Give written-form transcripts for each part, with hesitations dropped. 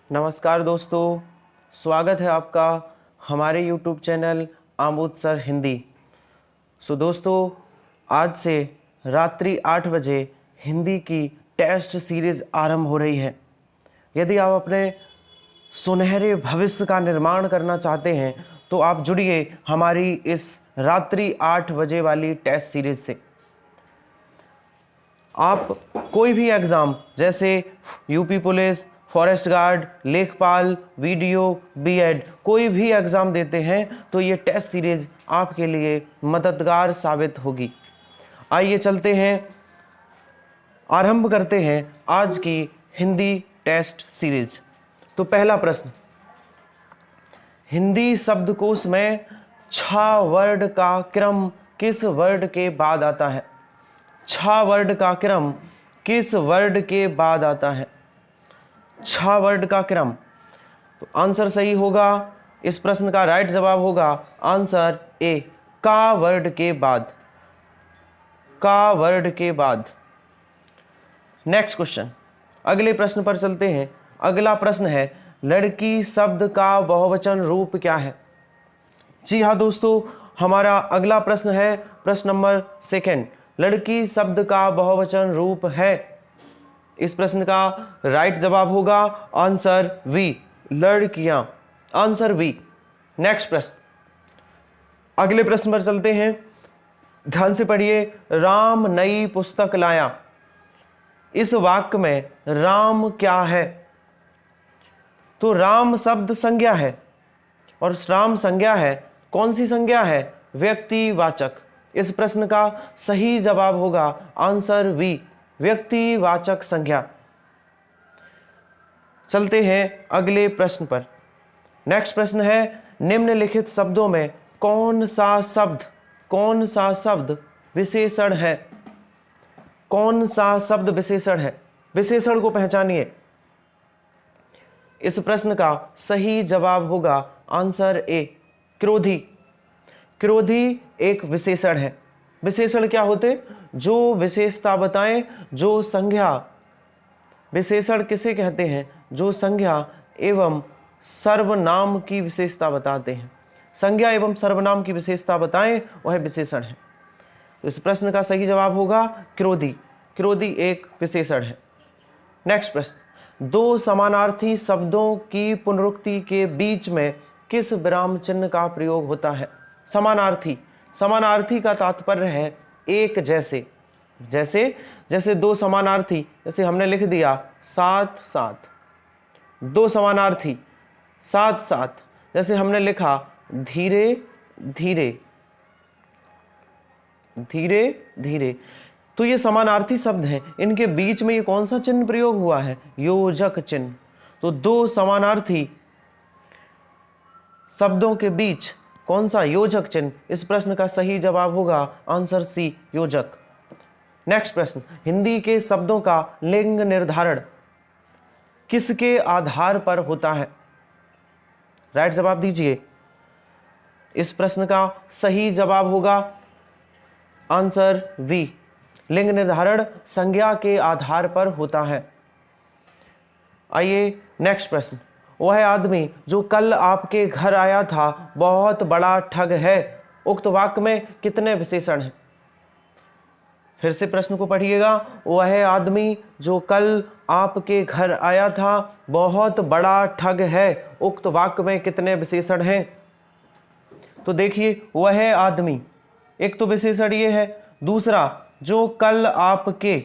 नमस्कार दोस्तों, स्वागत है आपका हमारे YouTube channel Amod sir Hindi. दोस्तों, आज से रात्रि 8 बजे हिंदी की टेस्ट सीरीज़ आरंभ हो रही है। यदि आप अपने सुनहरे भविष्य का निर्माण करना चाहते हैं तो आप जुड़िए हमारी इस रात्रि 8 बजे वाली टेस्ट सीरीज़ से। आप कोई भी एग्ज़ाम जैसे यूपी पुलिस, फॉरेस्ट गार्ड, लेखपाल, वीडियो, बीएड कोई भी एग्ज़ाम देते हैं तो ये टेस्ट सीरीज़ आपके लिए मददगार साबित होगी। आइए चलते हैं, आरंभ करते हैं आज की हिंदी टेस्ट सीरीज़। तो पहला प्रश्न, हिंदी शब्दकोश में छ वर्ड का क्रम किस वर्ड के बाद आता है? छ वर्ड का क्रम किस वर्ड के बाद आता है? छ वर्ड का क्रम। तो आंसर सही होगा, इस प्रश्न का राइट जवाब होगा आंसर ए, का वर्ड के बाद। का वर्ड के बाद। नेक्स्ट क्वेश्चन, अगले प्रश्न पर चलते हैं। अगला प्रश्न है, लड़की शब्द का बहुवचन रूप क्या है? जी हाँ दोस्तों, हमारा अगला प्रश्न है प्रश्न नंबर 2। लड़की शब्द का बहुवचन रूप है। इस प्रश्न का राइट जवाब होगा आंसर वी, लड़कियां। Answer B. नेक्स्ट प्रश्न, अगले प्रश्न पर चलते हैं, ध्यान से पढ़िए। राम नई पुस्तक लाया, इस वाक्य में राम क्या है? तो राम शब्द संज्ञा है और राम संज्ञा है। कौन सी संज्ञा है? व्यक्तिवाचक। इस प्रश्न का सही जवाब होगा आंसर वी, व्यक्तिवाचक संज्ञा। चलते हैं अगले प्रश्न पर। नेक्स्ट प्रश्न है, निम्नलिखित शब्दों में कौन सा शब्द विशेषण है? कौन सा शब्द विशेषण है? विशेषण को पहचानिए। इस प्रश्न का सही जवाब होगा आंसर ए, क्रोधी। क्रोधी एक विशेषण है। विशेषण क्या होते? जो विशेषता बताएं, जो संज्ञा। विशेषण किसे कहते हैं? जो संज्ञा एवं सर्वनाम की विशेषता बताते हैं। संज्ञा एवं सर्वनाम की विशेषता बताएं, वह विशेषण है। तो इस प्रश्न का सही जवाब होगा क्रोधी। क्रोधी एक विशेषण है। नेक्स्ट प्रश्न, दो समानार्थी शब्दों की पुनरुक्ति के बीच में किस विराम चिन्ह का प्रयोग होता है? समानार्थी। समानार्थी का तात्पर्य है एक जैसे। जैसे दो समानार्थी, जैसे हमने लिख दिया साथ साथ। दो समानार्थी साथ साथ, जैसे हमने लिखा धीरे धीरे। धीरे धीरे। तो ये समानार्थी शब्द हैं, इनके बीच में ये कौन सा चिन्ह प्रयोग हुआ है? योजक चिन्ह। तो दो समानार्थी शब्दों के बीच कौन सा? योजक चिन्ह। इस प्रश्न का सही जवाब होगा आंसर सी, योजक। नेक्स्ट प्रश्न, हिंदी के शब्दों का लिंग निर्धारण किसके आधार पर होता है? राइट जवाब दीजिए। इस प्रश्न का सही जवाब होगा आंसर वी, लिंग निर्धारण संज्ञा के आधार पर होता है। आइए नेक्स्ट प्रश्न, वह आदमी जो कल आपके घर आया था बहुत बड़ा ठग है। उक्त वाक्य में कितने विशेषण हैं? फिर से प्रश्न को पढ़िएगा। वह आदमी जो कल आपके घर आया था बहुत बड़ा ठग है। उक्त वाक्य में कितने विशेषण हैं? तो देखिए, वह आदमी एक तो विशेषण ये है, दूसरा जो कल आपके,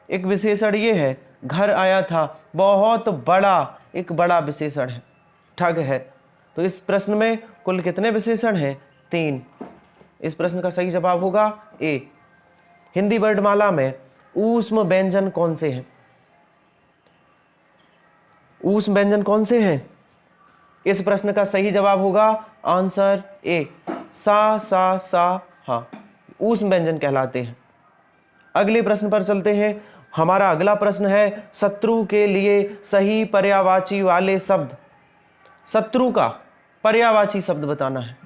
एक विशेषण ये है, घर आया था, बहुत बड़ा, एक बड़ा विशेषण है, ठग है। तो इस प्रश्न में कुल कितने विशेषण हैं? 3। इस प्रश्न का सही जवाब होगा ए। हिंदी वर्णमाला में ऊष्म व्यंजन कौन से हैं? ऊष्म व्यंजन कौन से हैं? इस प्रश्न का सही जवाब होगा आंसर ए, सा, हा। ऊष्म व्यंजन कहलाते हैं। अगले प्रश्न पर चलते हैं। हमारा अगला प्रश्न है, शत्रु के लिए सही पर्यायवाची वाले शब्द। शत्रु का पर्यायवाची शब्द बताना है।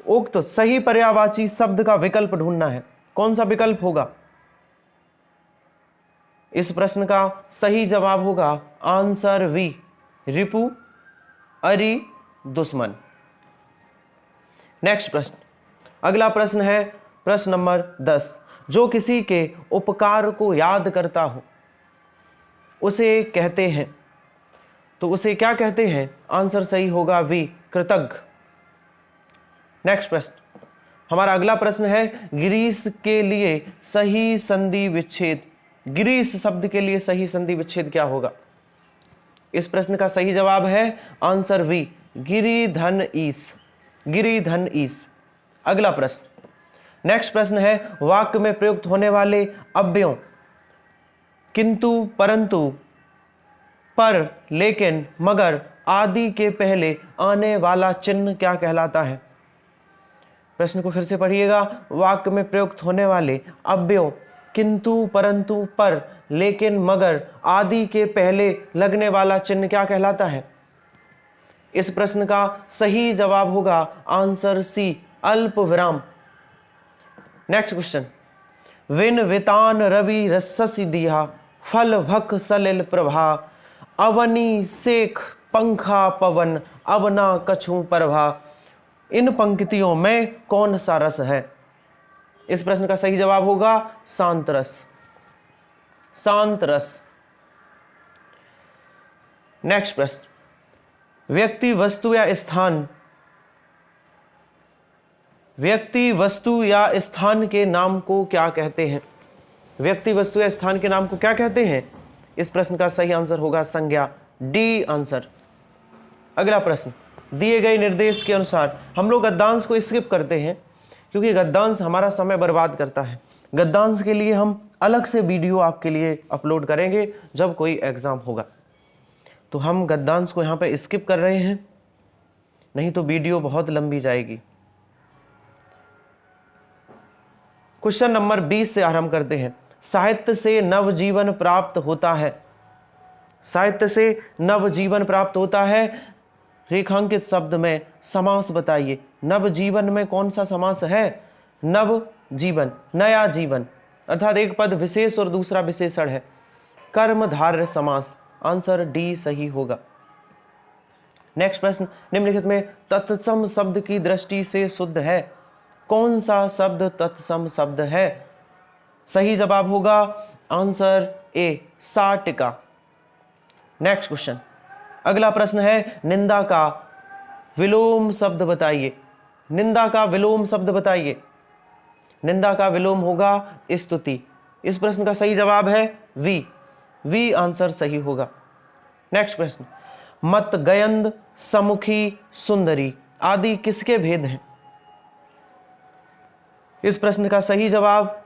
उक्त सही पर्यायवाची शब्द का विकल्प ढूंढना है। कौन सा विकल्प होगा? इस प्रश्न का सही जवाब होगा आंसर वी, रिपु, अरि, दुश्मन। नेक्स्ट प्रश्न, अगला प्रश्न है प्रश्न नंबर 10। जो किसी के उपकार को याद करता हो उसे कहते हैं, तो उसे क्या कहते हैं? आंसर सही होगा वी, कृतज्ञ। नेक्स्ट प्रश्न, हमारा अगला प्रश्न है ग्रीस के लिए सही संधि विच्छेद। ग्रीस शब्द के लिए सही संधि विच्छेद क्या होगा? इस प्रश्न का सही जवाब है आंसर वी, गिरिधन ईस। गिरिधन ईस। अगला प्रश्न, नेक्स्ट प्रश्न है वाक्य में प्रयुक्त होने वाले अव्ययों किंतु, परंतु, पर, लेकिन, मगर आदि के पहले आने वाला चिन्ह क्या कहलाता है? प्रश्न को फिर से पढ़िएगा। वाक्य में प्रयुक्त होने वाले अव्ययों किंतु, परंतु, पर, लेकिन, मगर आदि के पहले लगने वाला चिन्ह क्या कहलाता है? इस प्रश्न का सही जवाब होगा आंसर सी, अल्प विराम। नेक्स्ट क्वेश्चन, विन वितान रवि रससी दिया, फल भक सलिल प्रभा, अवनी सेख पंखा पवन, अवना कछु प्रभा। इन पंक्तियों में कौन सा रस है? इस प्रश्न का सही जवाब होगा शांत रस। शांत रस। नेक्स्ट प्रश्न, व्यक्ति, वस्तु या स्थान, व्यक्ति, वस्तु या स्थान के नाम को क्या कहते हैं? व्यक्ति, वस्तु या स्थान के नाम को क्या कहते हैं? इस प्रश्न का सही आंसर होगा संज्ञा, डी आंसर। अगला प्रश्न, दिए गए निर्देश के अनुसार हम लोग गद्यांश को स्किप करते हैं क्योंकि गद्यांश हमारा समय बर्बाद करता है। गद्यांश के लिए हम अलग से वीडियो आपके लिए अपलोड करेंगे जब कोई एग्जाम होगा। तो हम गद्यांश को यहाँ पे स्किप कर रहे हैं, नहीं तो वीडियो बहुत लंबी जाएगी। क्वेश्चन नंबर 20 से आरंभ करते हैं। साहित्य से नवजीवन प्राप्त होता है। साहित्य से नवजीवन प्राप्त होता है। रेखांकित शब्द में समास बताइए। नवजीवन में कौन सा समास है? नव जीवन, नया जीवन, अर्थात एक पद विशेष और दूसरा विशेषण है। कर्मधारय समास, आंसर डी सही होगा। नेक्स्ट प्रश्न, निम्नलिखित में तत्सम शब्द की दृष्टि से शुद्ध है। कौन सा शब्द तत्सम शब्द है? सही जवाब होगा आंसर ए, साटिका। नेक्स्ट क्वेश्चन, अगला प्रश्न है निंदा का विलोम शब्द बताइए। निंदा का विलोम शब्द बताइए। निंदा का विलोम होगा स्तुति। इस प्रश्न का सही जवाब है वी, वी आंसर सही होगा। नेक्स्ट प्रश्न, मत, गयंद, समुखी, सुंदरी आदि किसके भेद हैं? इस प्रश्न का सही जवाब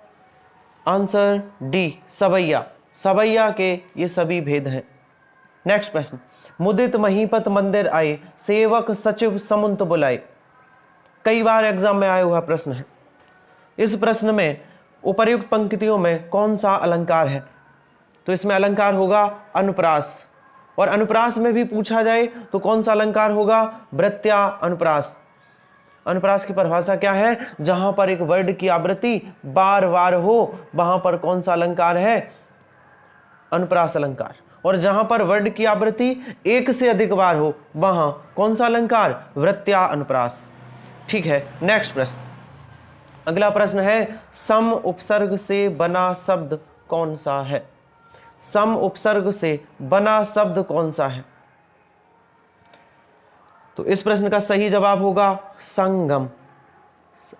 आंसर डी, सवैया। सवैया के ये सभी भेद हैं। नेक्स्ट प्रश्न, मुदित महीपत मंदिर आए, सेवक सचिव समुंत बुलाए। कई बार एग्जाम में आया हुआ प्रश्न है। इस प्रश्न में उपर्युक्त पंक्तियों में कौन सा अलंकार है? तो इसमें अलंकार होगा अनुप्रास, और अनुप्रास में भी पूछा जाए तो कौन सा अलंकार होगा? वृत्त्या अनुप्रास। अनुप्रास की परिभाषा क्या है? जहां पर एक वर्ड की आवृत्ति बार बार हो वहां पर कौन सा अलंकार है? अनुप्रास अलंकार। और जहां पर वर्ड की आवृत्ति एक से अधिक बार हो वहां कौन सा अलंकार? वृत्त्या अनुप्रास। ठीक है। नेक्स्ट प्रश्न, अगला प्रश्न है सम उपसर्ग से बना शब्द कौन सा है? सम उपसर्ग से बना शब्द कौन सा है? तो इस प्रश्न का सही जवाब होगा संगम,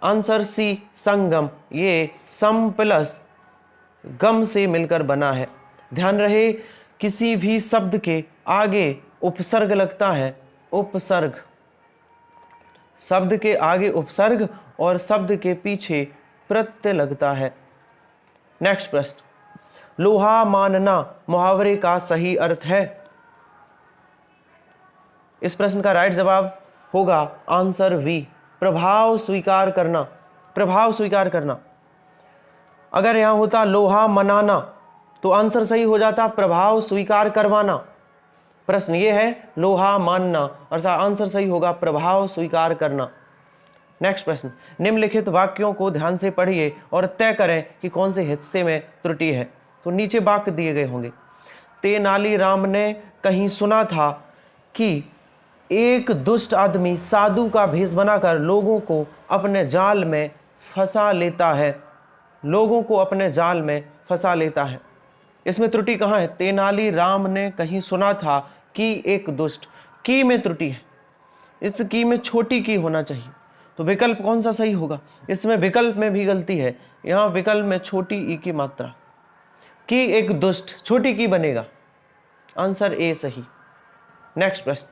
आंसर सी, संगम। ये सम प्लस गम से मिलकर बना है। ध्यान रहे किसी भी शब्द के आगे उपसर्ग लगता है, उपसर्ग, शब्द के आगे उपसर्ग और शब्द के पीछे प्रत्यय लगता है। नेक्स्ट प्रश्न, लोहा मानना मुहावरे का सही अर्थ है? इस प्रश्न का राइट जवाब होगा आंसर वी, प्रभाव स्वीकार करना। प्रभाव स्वीकार करना। अगर यहां होता लोहा मनाना तो आंसर सही हो जाता प्रभाव स्वीकार करवाना। प्रश्न ये है लोहा मानना, और आंसर सही होगा प्रभाव स्वीकार करना। नेक्स्ट प्रश्न, निम्नलिखित वाक्यों को ध्यान से पढ़िए और तय करें कि कौन से हिस्से में त्रुटि है। तो नीचे वाक्य दिए गए होंगे। तेनालीराम ने कहीं सुना था कि एक दुष्ट आदमी साधु का भेष बनाकर लोगों को अपने जाल में फंसा लेता है, लोगों को अपने जाल में फंसा लेता है। इसमें त्रुटि कहाँ है? तेनालीराम ने कहीं सुना था कि एक दुष्ट, की में त्रुटि है, इस की में छोटी की होना चाहिए। तो विकल्प कौन सा सही होगा? इसमें विकल्प में भी गलती है, यहाँ विकल्प में छोटी ई की मात्रा, कि एक दुष्ट, छोटी की बनेगा, आंसर ए सही। नेक्स्ट प्रश्न,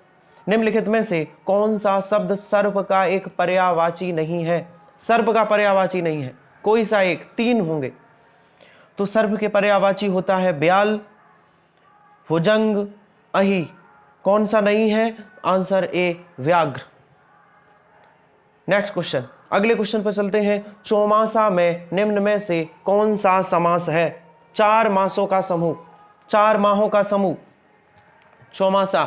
निम्नलिखित में से कौन सा शब्द सर्प का एक पर्यायवाची नहीं है? सर्प का पर्यायवाची नहीं है, कोई सा एक, तीन होंगे। तो सर्प के पर्यायवाची होता है ब्याल, भुजंग, अहि। कौन सा नहीं है? आंसर ए व्याघ्र। नेक्स्ट क्वेश्चन, अगले क्वेश्चन पर चलते हैं। चौमासा में निम्न में से कौन सा समास है? 4 मासों का समूह, 4 माहों का समूह चौमासा।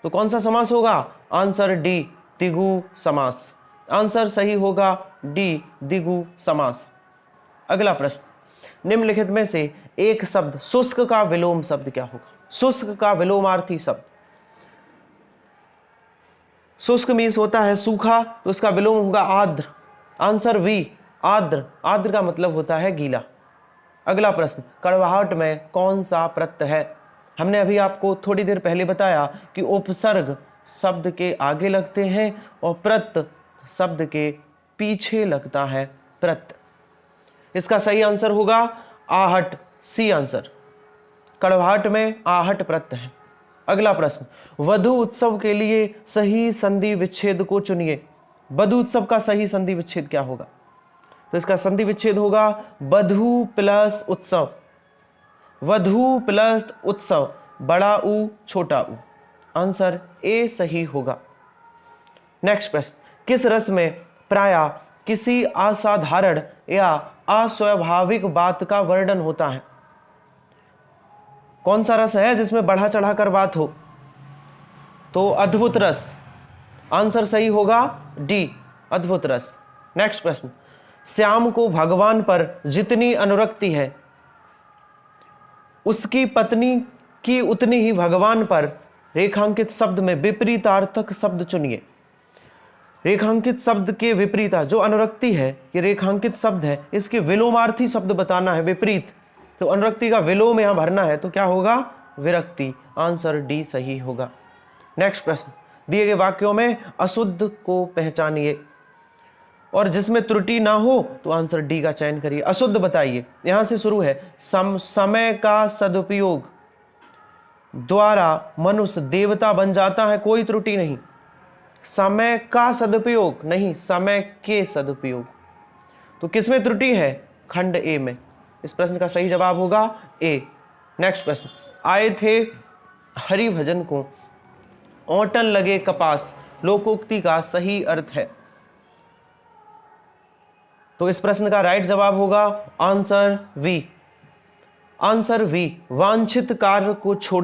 तो कौन सा समास होगा? आंसर डी द्विगु समास। आंसर सही होगा डी द्विगु समास। अगला प्रश्न, निम्नलिखित में से एक शब्द शुष्क का विलोम शब्द क्या होगा? शुष्क का विलोमार्थी शब्द, शुष्क मीन्स होता है सूखा, तो इसका विलोम होगा आर्द्र। आंसर वी आर्द्र। आर्द्र का मतलब होता है गीला। अगला प्रश्न, कड़वाहट में कौन सा प्रत्यय है? हमने अभी आपको थोड़ी देर पहले बताया कि उपसर्ग शब्द के आगे लगते हैं और प्रत्यय शब्द के पीछे लगता है प्रत्यय। इसका सही आंसर होगा आहट, सी आंसर। कड़वाहट में आहट प्रत्यय है। अगला प्रश्न, वधु उत्सव के लिए सही संधि विच्छेद को चुनिए। वधु उत्सव का सही संधि विच्छेद क्या होगा? तो इसका संधि विच्छेद होगा वधु प्लस उत्सव। वधु प्लस उत्सव, बड़ा ऊ छोटा ऊ। आंसर ए सही होगा। नेक्स्ट प्रश्न, किस रस में प्रायः किसी असाधारण या अस्वाभाविक बात का वर्णन होता है? कौन सा रस है जिसमें बढ़ा चढ़ाकर बात हो? तो अद्भुत रस। आंसर सही होगा डी अद्भुत रस। नेक्स्ट प्रश्न, श्याम को भगवान पर जितनी अनुरक्ति है उसकी पत्नी की उतनी ही भगवान पर। रेखांकित शब्द में विपरीतार्थक शब्द चुनिए। रेखांकित शब्द के विपरीत, जो अनुरक्ति है ये रेखांकित शब्द है, इसके विलोमार्थी शब्द बताना है विपरीत। तो अनुरक्ति का विलोम यहां भरना है, तो क्या होगा? विरक्ति। आंसर डी सही होगा। नेक्स्ट प्रश्न, दिए गए वाक्यों में अशुद्ध को पहचानिए और जिसमें त्रुटि ना हो तो आंसर डी का चयन करिए। अशुद्ध बताइए, यहां से शुरू है। समय का सदुपयोग द्वारा मनुष्य देवता बन जाता है, कोई त्रुटि नहीं। समय का सदुपयोग नहीं, समय के सदुपयोग। तो किसमें त्रुटि है? खंड ए में। इस प्रश्न का सही जवाब होगा ए। नेक्स्ट प्रश्न, आए थे हरि भजन को ओटन लगे कपास, लोकोक्ति का सही अर्थ है। तो इस प्रश्न का राइट जवाब होगा आंसर वी। आंसर वी, वांछित कार्य को छोड़